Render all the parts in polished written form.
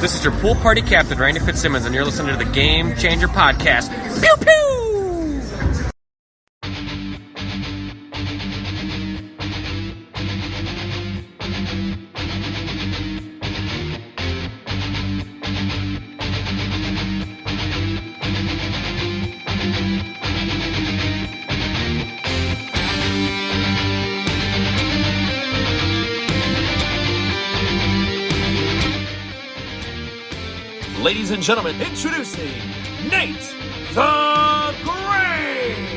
This is your pool party captain, Randy Fitzsimmons, and you're listening to the Game Changer Podcast. Pew pew! Ladies and gentlemen, introducing Nate the Great!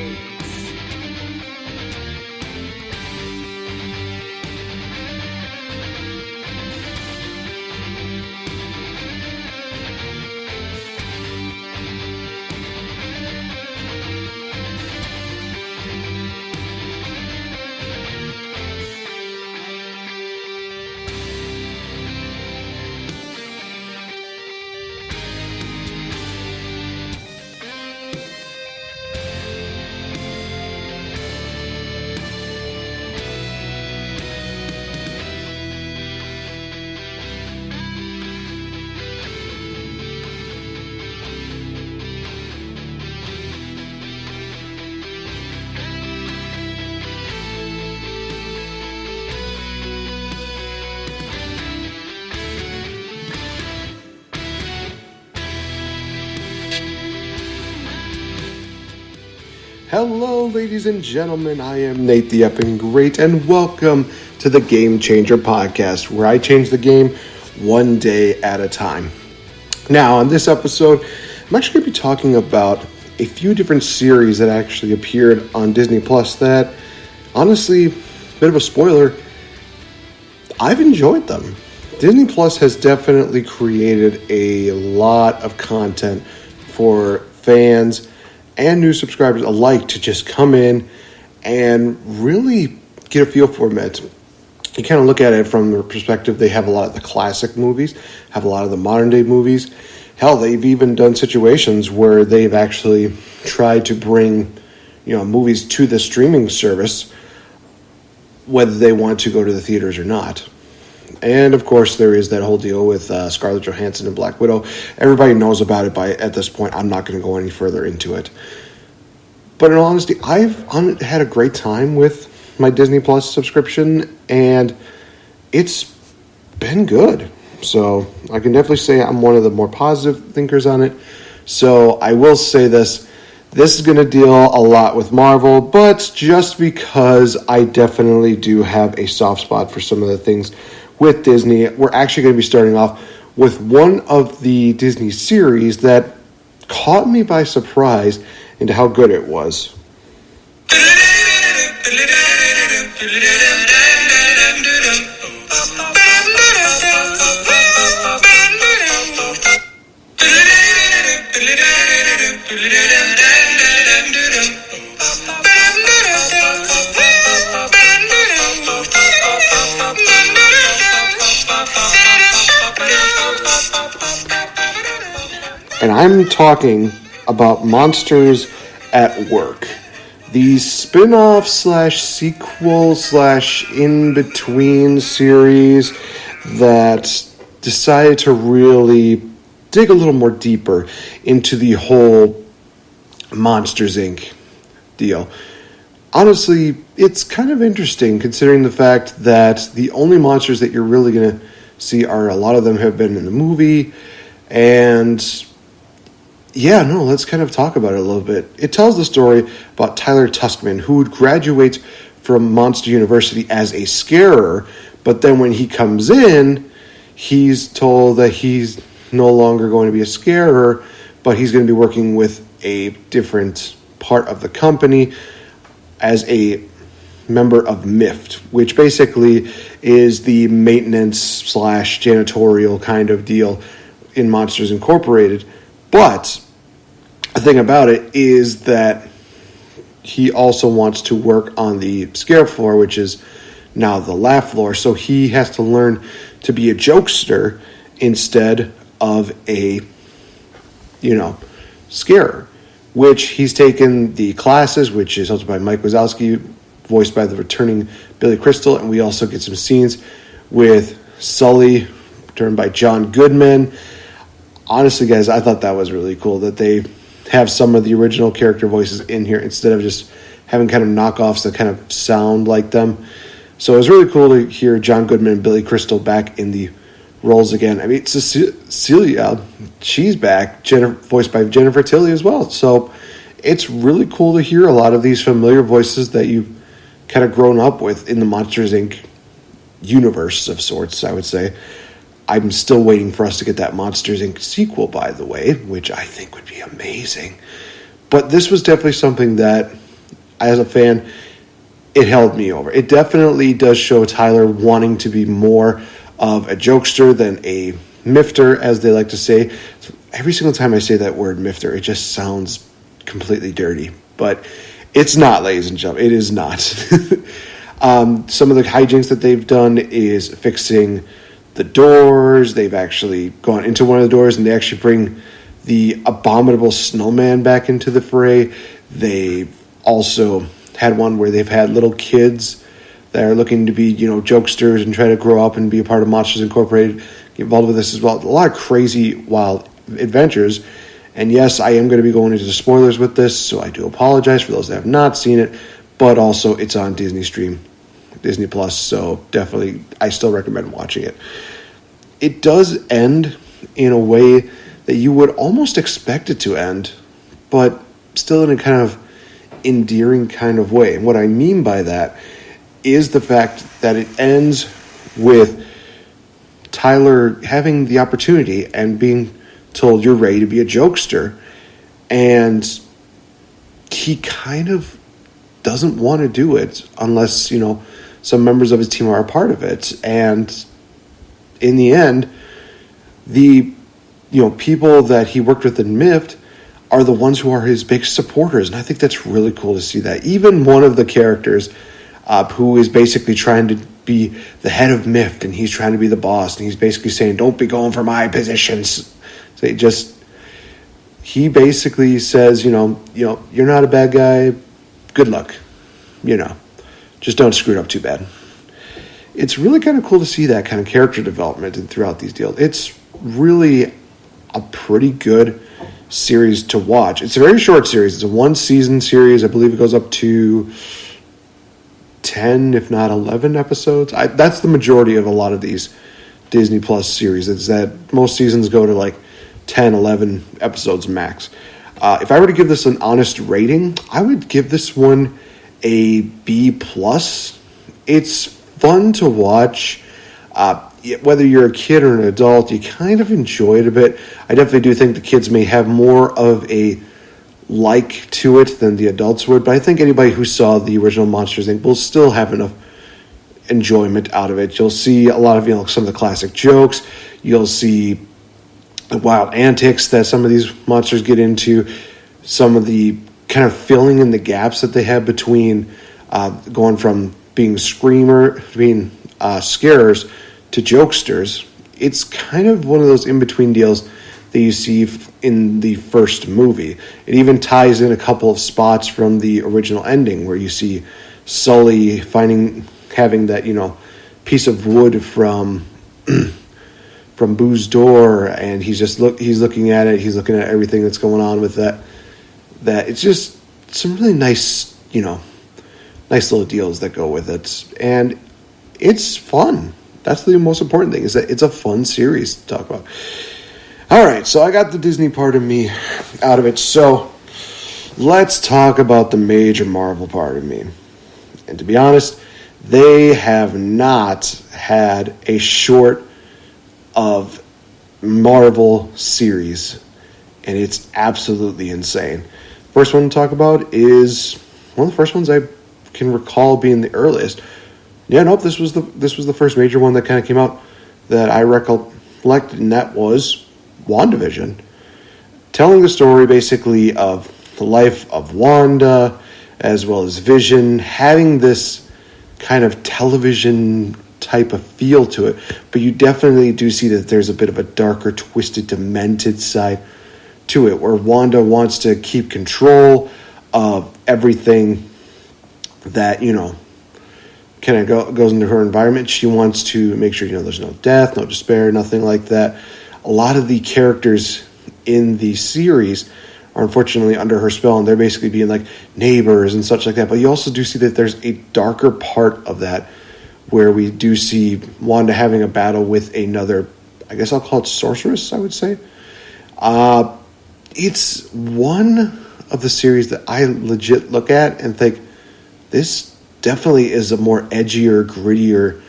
Hello, ladies and gentlemen. I am NateFNGreat, and welcome to the Game Changer Podcast, where I change the game one day at a time. Now, on this episode, I'm actually going to be talking about a few different series that actually appeared on Disney Plus that, honestly, bit of a spoiler, I've enjoyed them. Disney Plus has definitely created a lot of content for fans and new subscribers alike to just come in and really get a feel for it. You kind of look at it from the perspective, they have a lot of the classic movies, have a lot of the modern day movies. Hell, they've even done situations where they've actually tried to bring, movies to the streaming service, whether they want to go to the theaters or not. And of course, there is that whole deal with Scarlett Johansson and Black Widow. Everybody knows about it at this point. I'm not going to go any further into it. But in all honesty, I've had a great time with my Disney Plus subscription, and it's been good. So I can definitely say I'm one of the more positive thinkers on it. So I will say this. This is going to deal a lot with Marvel, but just because I definitely do have a soft spot for some of the things with Disney, we're actually going to be starting off with one of the Disney series that caught me by surprise into how good it was. And I'm talking about Monsters at Work, the spin-off / sequel / in-between series that decided to really dig a little more deeper into the whole Monsters, Inc. deal. Honestly, it's kind of interesting considering the fact that the only monsters that you're really going to see are, a lot of them have been in the movie, and let's kind of talk about it a little bit. It tells the story about Tyler Tuskman, who would graduate from Monster University as a scarer, but then when he comes in, he's told that he's no longer going to be a scarer, but he's going to be working with a different part of the company as a member of MIFT, which basically is the maintenance / janitorial kind of deal in Monsters Incorporated. But the thing about it is that he also wants to work on the scare floor, which is now the laugh floor. So he has to learn to be a jokester instead of a, scarer, which he's taken the classes, which is hosted by Mike Wazowski, voiced by the returning Billy Crystal. And we also get some scenes with Sully turned by John Goodman. Honestly, guys, I thought that was really cool that they have some of the original character voices in here instead of just having kind of knockoffs that kind of sound like them. So it was really cool to hear John Goodman and Billy Crystal back in the roles again. I mean, Cecilia, she's back, voiced by Jennifer Tilly as well. So it's really cool to hear a lot of these familiar voices that you've kind of grown up with in the Monsters, Inc. universe of sorts, I would say. I'm still waiting for us to get that Monsters, Inc. sequel, by the way, which I think would be amazing. But this was definitely something that, as a fan, it held me over. It definitely does show Tyler wanting to be more of a jokester than a mifter, as they like to say. Every single time I say that word mifter, it just sounds completely dirty. But it's not, ladies and gentlemen. It is not. Some of the hijinks that they've done is fixing the doors. They've actually gone into one of the doors and they actually bring the abominable snowman back into the fray. They've also had one where they've had little kids that are looking to be, jokesters and try to grow up and be a part of Monsters Incorporated, get involved with this as well. A lot of crazy, wild adventures. And yes, I am going to be going into the spoilers with this, so I do apologize for those that have not seen it. But also, it's on Disney Plus, so definitely I still recommend watching it. It does end in a way that you would almost expect it to end, but still in a kind of endearing kind of way. And what I mean by that is the fact that it ends with Tyler having the opportunity and being told you're ready to be a jokester, and he kind of doesn't want to do it unless, some members of his team are a part of it. And in the end, the people that he worked with in MIFT are the ones who are his big supporters. And I think that's really cool to see that. Even one of the characters who is basically trying to be the head of MIFT, and he's trying to be the boss, and he's basically saying, don't be going for my positions. So he basically says, you're not a bad guy. Good luck. Just don't screw it up too bad. It's really kind of cool to see that kind of character development throughout these deals. It's really a pretty good series to watch. It's a very short series. It's a 1-season series. I believe it goes up to 10, if not 11 episodes. That's the majority of a lot of these Disney Plus series. It's that most seasons go to like 10, 11 episodes max. If I were to give this an honest rating, I would give this one a B+. It's fun to watch. Whether you're a kid or an adult, you kind of enjoy it a bit. I definitely do think the kids may have more of a like to it than the adults would, but I think anybody who saw the original Monsters, Inc. will still have enough enjoyment out of it. You'll see a lot of, some of the classic jokes. You'll see the wild antics that some of these monsters get into, some of the kind of filling in the gaps that they have between going from being scarers to jokesters. It's kind of one of those in-between deals that you see in the first movie. It even ties in a couple of spots from the original ending where you see Sully having that, piece of wood from Boo's door, and he's looking at it, he's looking at everything that's going on with that it's just some really nice little deals that go with it, and it's fun. That's the most important thing, is that it's a fun series to talk about. All right, so I got the Disney part of me out of it, so let's talk about the major Marvel part of me. And to be honest, they have not had a short of Marvel series, and it's absolutely insane. First one to talk about is one of the first ones I can recall being the earliest. This was the first major one that kind of came out that I recollected, and that was WandaVision, telling the story basically of the life of Wanda as well as Vision, having this kind of television type of feel to it, but you definitely do see that there's a bit of a darker, twisted, demented side to it, where Wanda wants to keep control of everything that, kind of goes into her environment. She wants to make sure, there's no death, no despair, nothing like that. A lot of the characters in the series are unfortunately under her spell, and they're basically being like neighbors and such like that. But you also do see that there's a darker part of that where we do see Wanda having a battle with another, I guess I'll call it sorceress, I would say. It's one of the series that I legit look at and think, this definitely is a more edgier, grittier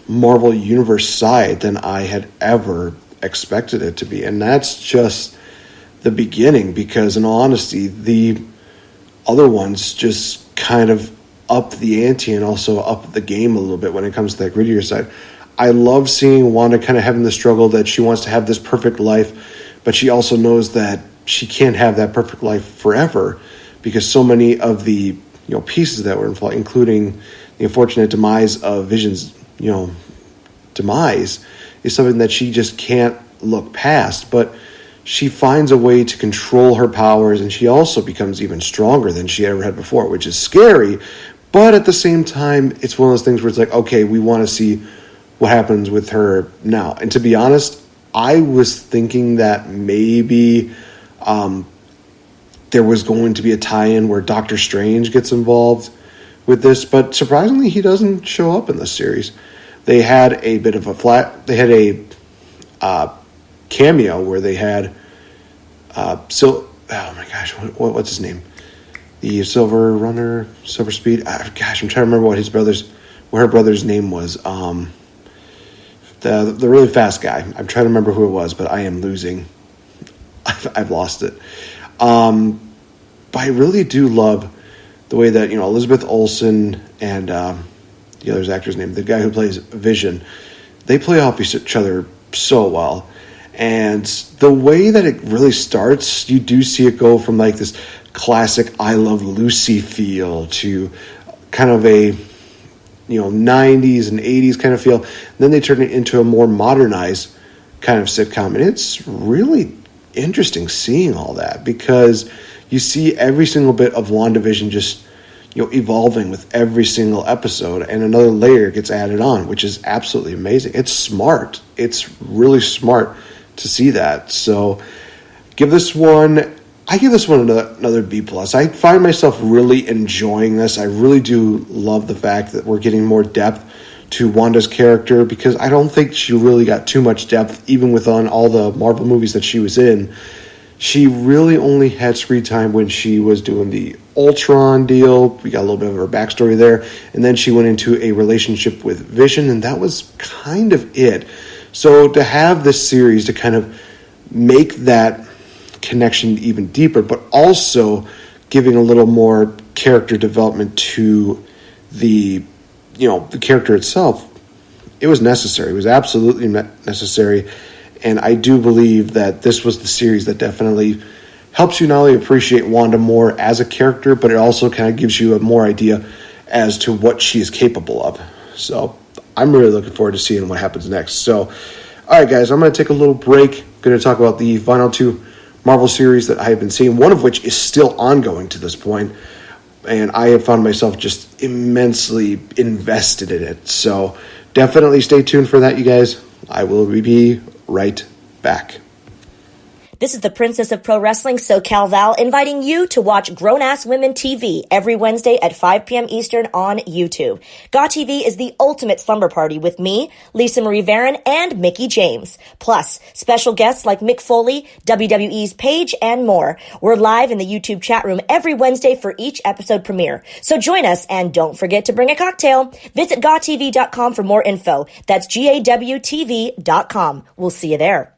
Marvel Universe side than I had ever expected it to be. And that's just the beginning, because in all honesty, the other ones just kind of up the ante and also up the game a little bit when it comes to that grittier side. I love seeing Wanda kind of having the struggle that she wants to have this perfect life, but she also knows that she can't have that perfect life forever, because so many of the pieces that were involved, including the unfortunate demise of Vision's demise, is something that she just can't look past. But she finds a way to control her powers, and she also becomes even stronger than she ever had before, which is scary. But at the same time, it's one of those things where it's like, okay, we want to see what happens with her now. And to be honest, I was thinking that maybe there was going to be a tie-in where Doctor Strange gets involved with this, but surprisingly, he doesn't show up in this series. They had a bit of a cameo where they had oh my gosh, what's his name? The Silver Runner, Silver Speed. I'm trying to remember what her brother's name was. The really fast guy. I'm trying to remember who it was, but I am losing. I've lost it. But I really do love the way that Elizabeth Olsen and the other actor's name, the guy who plays Vision, they play off each other so well. And the way that it really starts, you do see it go from like this classic I Love Lucy feel to kind of a 90s and 80s kind of feel. And then they turn it into a more modernized kind of sitcom. And it's really interesting seeing all that, because you see every single bit of WandaVision just evolving with every single episode, and another layer gets added on, which is absolutely amazing. It's smart. It's really smart to see that. So I give this one another B+. I find myself really enjoying this. I really do love the fact that we're getting more depth to Wanda's character, because I don't think she really got too much depth, even within all the Marvel movies that she was in. She really only had screen time when she was doing the Ultron deal. We got a little bit of her backstory there. And then she went into a relationship with Vision, and that was kind of it. So to have this series to kind of make that connection even deeper, but also giving a little more character development to the character itself, it was necessary. It was absolutely necessary. And I do believe that this was the series that definitely helps you not only appreciate Wanda more as a character, but it also kind of gives you a more idea as to what she is capable of. So I'm really looking forward to seeing what happens next. So, all right, guys, I'm going to take a little break. I'm going to talk about the final two Marvel series that I have been seeing, one of which is still ongoing to this point, and I have found myself just immensely invested in it. So definitely stay tuned for that, you guys. I will be right back. This is the Princess of Pro Wrestling, SoCal Val, inviting you to watch Grown Ass Women TV every Wednesday at 5 p.m. Eastern on YouTube. GAW TV is the ultimate slumber party with me, Lisa Marie Varon, and Mickey James. Plus, special guests like Mick Foley, WWE's Paige, and more. We're live in the YouTube chat room every Wednesday for each episode premiere. So join us, and don't forget to bring a cocktail. Visit GawTV.com for more info. That's GAWTV.com. We'll see you there.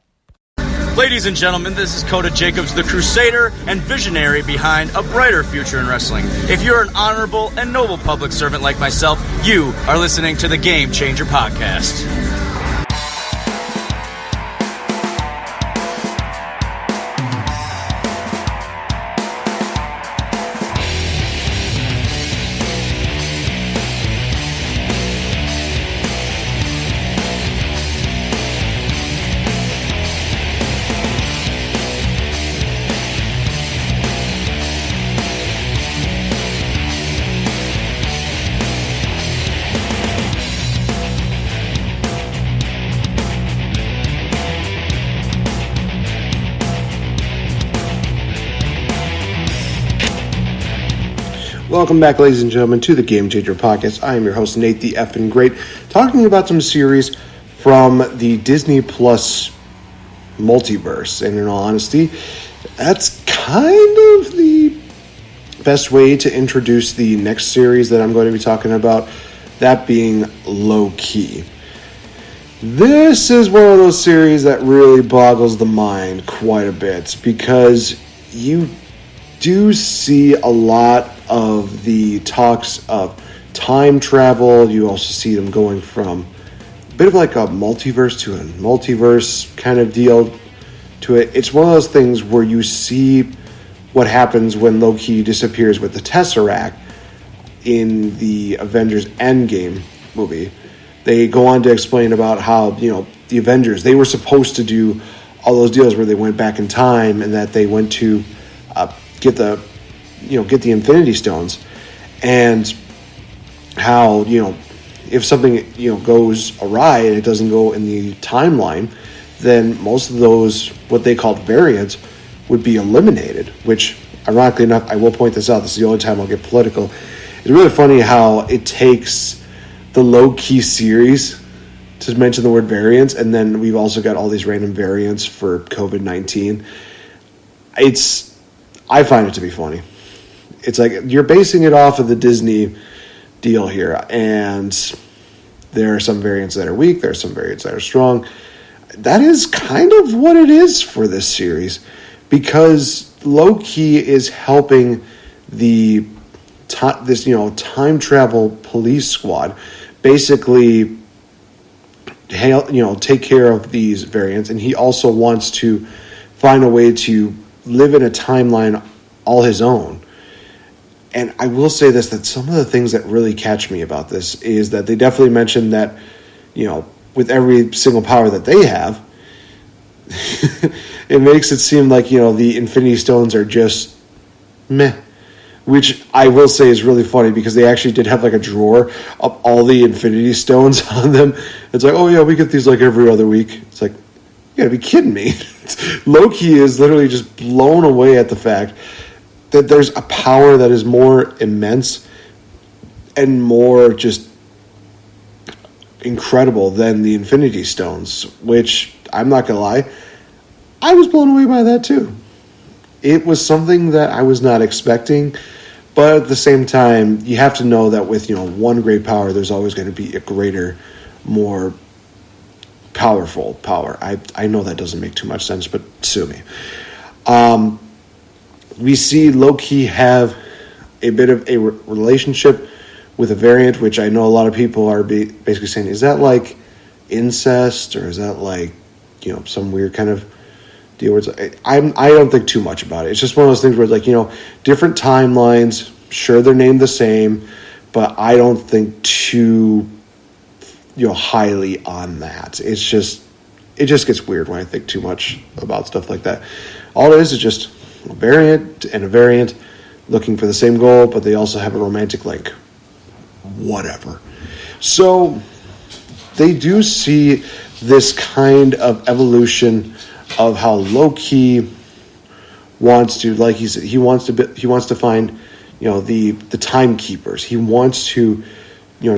Ladies and gentlemen, this is Coda Jacobs, the crusader and visionary behind a brighter future in wrestling. If you're an honorable and noble public servant like myself, you are listening to the Game Changer Podcast. Welcome back, ladies and gentlemen, to the Game Changer Podcast. I am your host, NateFNGreat, talking about some series from the Disney Plus multiverse. And in all honesty, that's kind of the best way to introduce the next series that I'm going to be talking about, that being Low-Key. This is one of those series that really boggles the mind quite a bit, because you do see a lot of the talks of time travel. You also see them going from a bit of like a multiverse to a multiverse kind of deal to it. It's one of those things where you see what happens when Loki disappears with the Tesseract in the Avengers Endgame movie. They go on to explain about how, the Avengers, they were supposed to do all those deals where they went back in time, and that they went to get the Infinity Stones, and how, if something, goes awry and it doesn't go in the timeline, then most of those, what they called variants, would be eliminated, which, ironically enough, I will point this out, this is the only time I'll get political. It's really funny how it takes the Low-Key series to mention the word variants, and then we've also got all these random variants for COVID-19. I find it to be funny. It's like you're basing it off of the Disney deal here, and there are some variants that are weak, there are some variants that are strong. That is kind of what it is for this series, because Low-Key is helping this time travel police squad basically take care of these variants, and he also wants to find a way to live in a timeline all his own. And I will say this, that some of the things that really catch me about this is that they definitely mention that, with every single power that they have, it makes it seem like, the Infinity Stones are just meh. Which I will say is really funny, because they actually did have like a drawer of all the Infinity Stones on them. It's like, oh yeah, we get these like every other week. It's like, you gotta be kidding me. Loki is literally just blown away at the fact that there's a power that is more immense and more just incredible than the Infinity Stones, which, I'm not gonna lie, I was blown away by that too. It was something that I was not expecting, but at the same time, you have to know that with, one great power, there's always going to be a greater, more powerful power. I know that doesn't make too much sense, but sue me. We see Loki have a bit of a relationship with a variant, which I know a lot of people are basically saying, is that like incest, or is that like, some weird kind of deal where it's, I don't think too much about it. It's just one of those things where it's like, different timelines, sure they're named the same, but I don't think too, highly on that. It just gets weird when I think too much about stuff like that. All it is just a variant and a variant looking for the same goal, but they also have a romantic link. Whatever. So they do see this kind of evolution of how Loki wants to, like he said, he wants to find, the timekeepers. He wants to,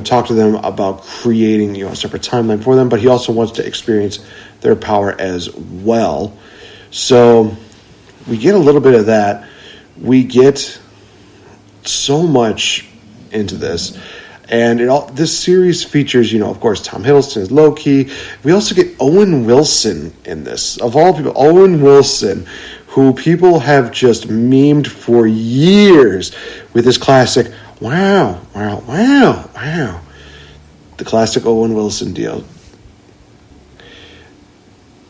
talk to them about creating, a separate timeline for them, but he also wants to experience their power as well. So we get a little bit of that. We get so much into this. And this series features, of course, Tom Hiddleston as Loki. We also get Owen Wilson in this. Of all people, Owen Wilson, who people have just memed for years with his classic, wow, wow, wow, wow. The classic Owen Wilson deal.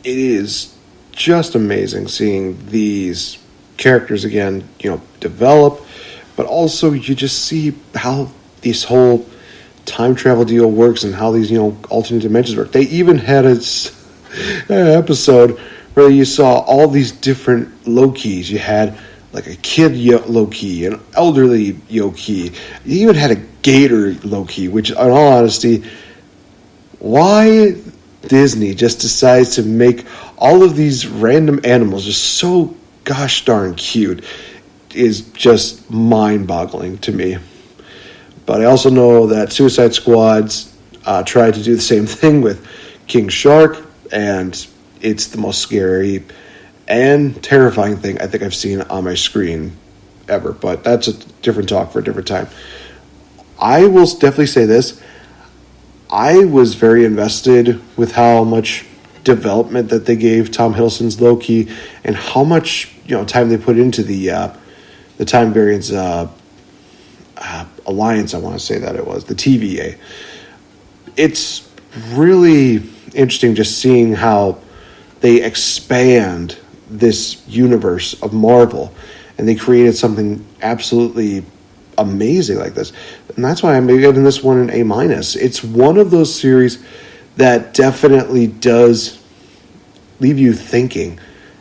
It is just amazing seeing these characters again, develop, but also you just see how this whole time travel deal works and how these, alternate dimensions work. They even had an episode where you saw all these different Lokis. You had like a kid Loki, an elderly Loki. You even had a gator Loki, which, in all honesty, why Disney just decides to make all of these random animals just so gosh darn cute is just mind-boggling to me. But I also know that Suicide Squad's tried to do the same thing with King Shark, and it's the most scary and terrifying thing I think I've seen on my screen ever. But that's a different talk for a different time. I will definitely say this. I was very invested with how much development that they gave Tom Hiddleston's Loki and how much time they put into the Time Variance Alliance. I want to say that it was the TVA. It's really interesting just seeing how they expand this universe of Marvel, and they created something absolutely amazing like this. And that's why I'm giving this one an A-. It's one of those series that definitely does leave you thinking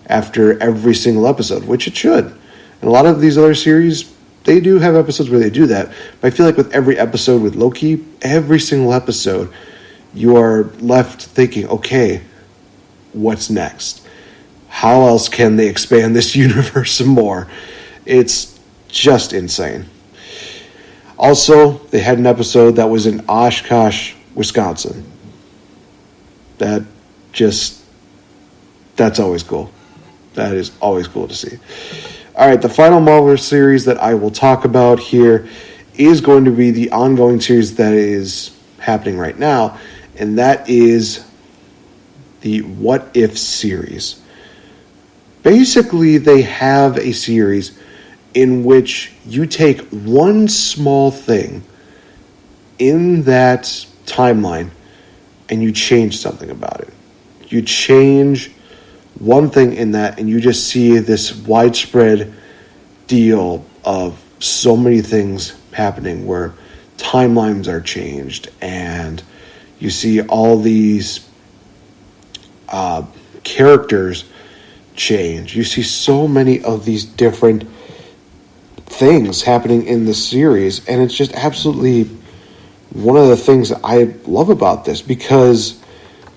after every single episode, which it should. And a lot of these other series, they do have episodes where they do that. But I feel like with every episode with Loki, every single episode, you are left thinking, okay, what's next? How else can they expand this universe some more? It's just insane. Also, they had an episode that was in Oshkosh, Wisconsin. That's always cool. That is always cool to see. All right, the final Marvel series that I will talk about here is going to be the ongoing series that is happening right now, and that is the What If series. Basically, they have a series in which you take one small thing in that timeline and you change something about it. You change one thing in that and you just see this widespread deal of so many things happening where timelines are changed and you see all these characters change. You see so many of these different things happening in the series, and it's just absolutely one of the things that I love about this, because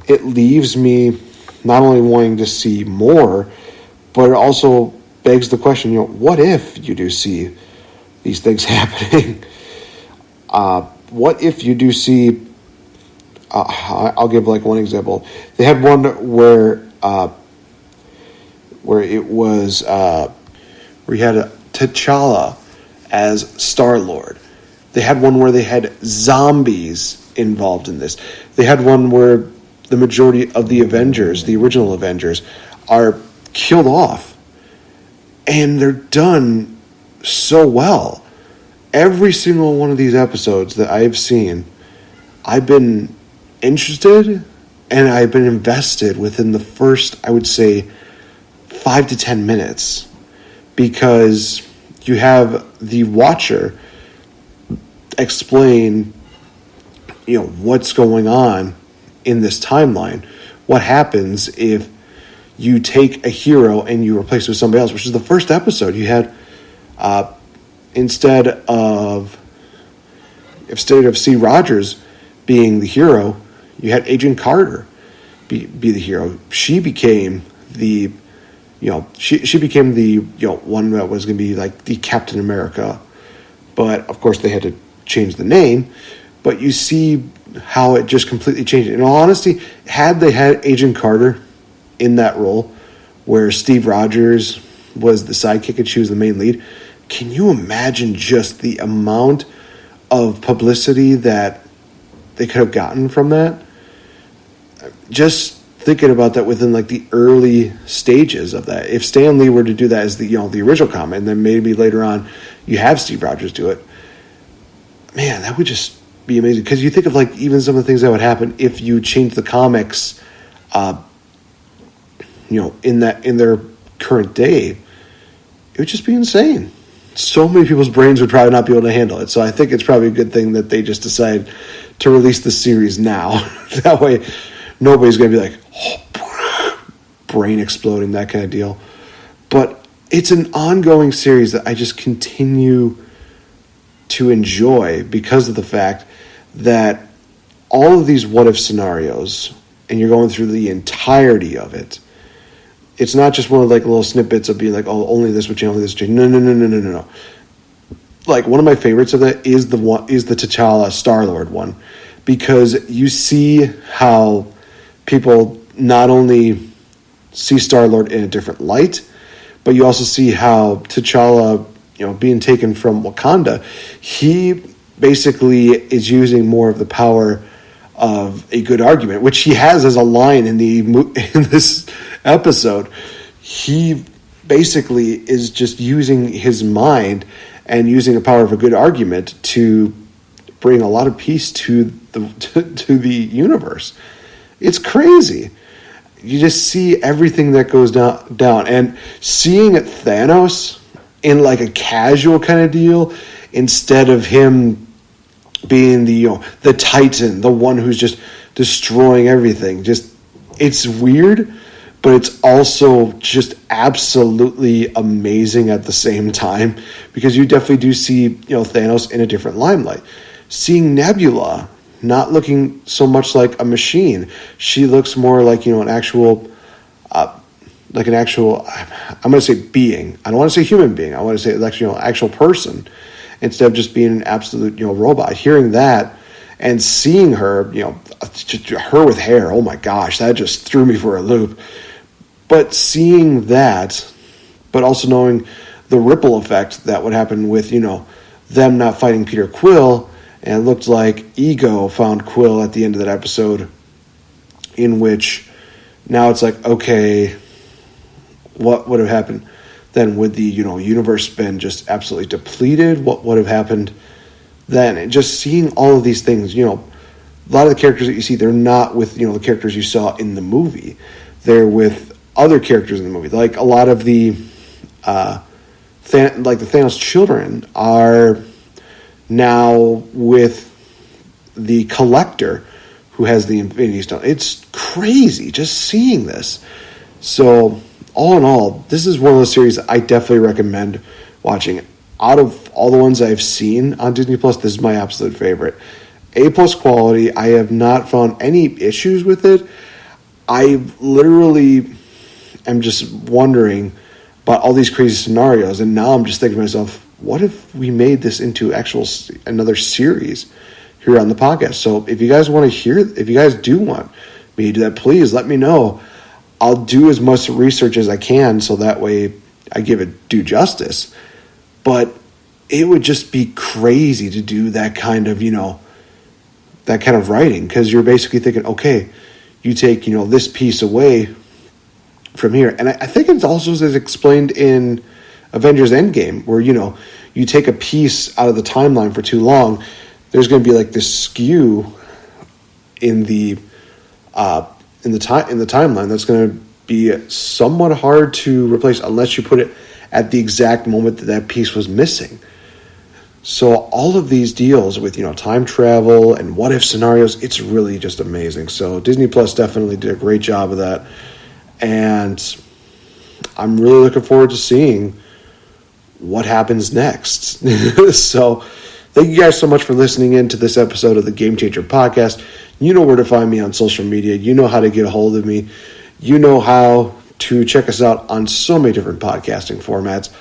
it leaves me not only wanting to see more, but it also begs the question, what if you do see these things happening? What if you do see, I'll give like one example. They had one where it was, where you had T'Challa as Star-Lord. They had one where they had zombies involved in this. They had one where the majority of the Avengers, the original Avengers, are killed off. And they're done so well. Every single one of these episodes that I've seen, I've been interested and I've been invested within the first, I would say, 5 to 10 minutes. Because you have the Watcher explain, what's going on in this timeline. What happens if you take a hero and you replace it with somebody else, which is the first episode. You had, instead of Steve Rogers being the hero, you had Agent Carter be the hero. She became the, she became the, one that was going to be like the Captain America. But, of course, they had to change the name. But you see how it just completely changed. In all honesty, had they had Agent Carter in that role where Steve Rogers was the sidekick and she was the main lead, can you imagine just the amount of publicity that they could have gotten from that? Just thinking about that within like the early stages of that. If Stan Lee were to do that as the the original comic, and then maybe later on you have Steve Rogers do it, man, that would just be amazing. Because you think of like even some of the things that would happen if you change the comics, in their current day, it would just be insane. So many people's brains would probably not be able to handle it. So I think it's probably a good thing that they just decided to release the series now. That way, nobody's going to be like, brain exploding, that kind of deal. But it's an ongoing series that I just continue to enjoy because of the fact that all of these what-if scenarios, and you're going through the entirety of it, it's not just one of like little snippets of being like, oh, only this would change, only this would change. No. Like one of my favorites of that is the T'Challa Star-Lord one, because you see how people not only see Star-Lord in a different light, but you also see how T'Challa, being taken from Wakanda, he basically is using more of the power of a good argument, which he has as a line in this episode. He basically is just using his mind and using the power of a good argument to bring a lot of peace to the universe. It's crazy. You just see everything that goes down, and seeing Thanos in like a casual kind of deal instead of him being the Titan, the one who's just destroying everything. Just, it's weird, but it's also just absolutely amazing at the same time, because you definitely do see Thanos in a different limelight. Seeing Nebula not looking so much like a machine, she looks more like an actual, I'm going to say being. I don't want to say human being. I want to say like actual person, instead of just being an absolute robot. Hearing that and seeing her, her with hair, oh my gosh, that just threw me for a loop. But seeing that, but also knowing the ripple effect that would happen with them not fighting Peter Quill, and it looked like Ego found Quill at the end of that episode, in which now it's like, okay, what would have happened then? Would the universe been just absolutely depleted? What would have happened then? And just seeing all of these things, a lot of the characters that you see, they're not with the characters you saw in the movie. They're with other characters in the movie. Like a lot of the the Thanos children are now with the Collector, who has the Infinity Stone. It's crazy just seeing this. So all in all, this is one of those series I definitely recommend watching. Out of all the ones I've seen on Disney Plus, this is my absolute favorite. A+ quality. I have not found any issues with it. I literally am just wondering about all these crazy scenarios, and now I'm just thinking to myself, what if we made this into another series here on the podcast? So if you guys do want me to do that, please let me know. I'll do as much research as I can, so that way I give it due justice. But it would just be crazy to do that kind of writing, because you're basically thinking, okay, you take this piece away from here, and I think it's also as explained in Avengers Endgame, where you take a piece out of the timeline for too long, there's going to be like this skew in the timeline that's going to be somewhat hard to replace unless you put it at the exact moment that piece was missing. So all of these deals with time travel and what if scenarios, it's really just amazing. So Disney Plus definitely did a great job of that, and I'm really looking forward to seeing what happens next. So thank you guys so much for listening in to this episode of the Game Changer Podcast. You know where to find me on social media. You know how to get a hold of me. You know how to check us out on so many different podcasting formats.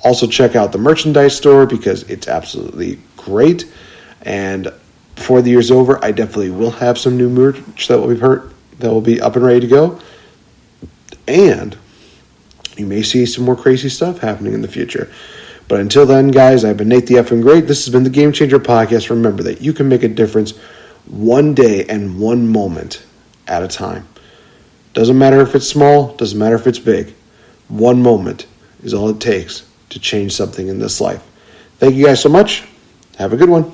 Also check out the merchandise store, because it's absolutely great. And before the year's over, I definitely will have some new merch that will be up and ready to go. And you may see some more crazy stuff happening in the future. But until then, guys, I've been NateFNGreat. This has been the Game Changer Podcast. Remember that you can make a difference one day and one moment at a time. Doesn't matter if it's small, doesn't matter if it's big. One moment is all it takes to change something in this life. Thank you guys so much. Have a good one.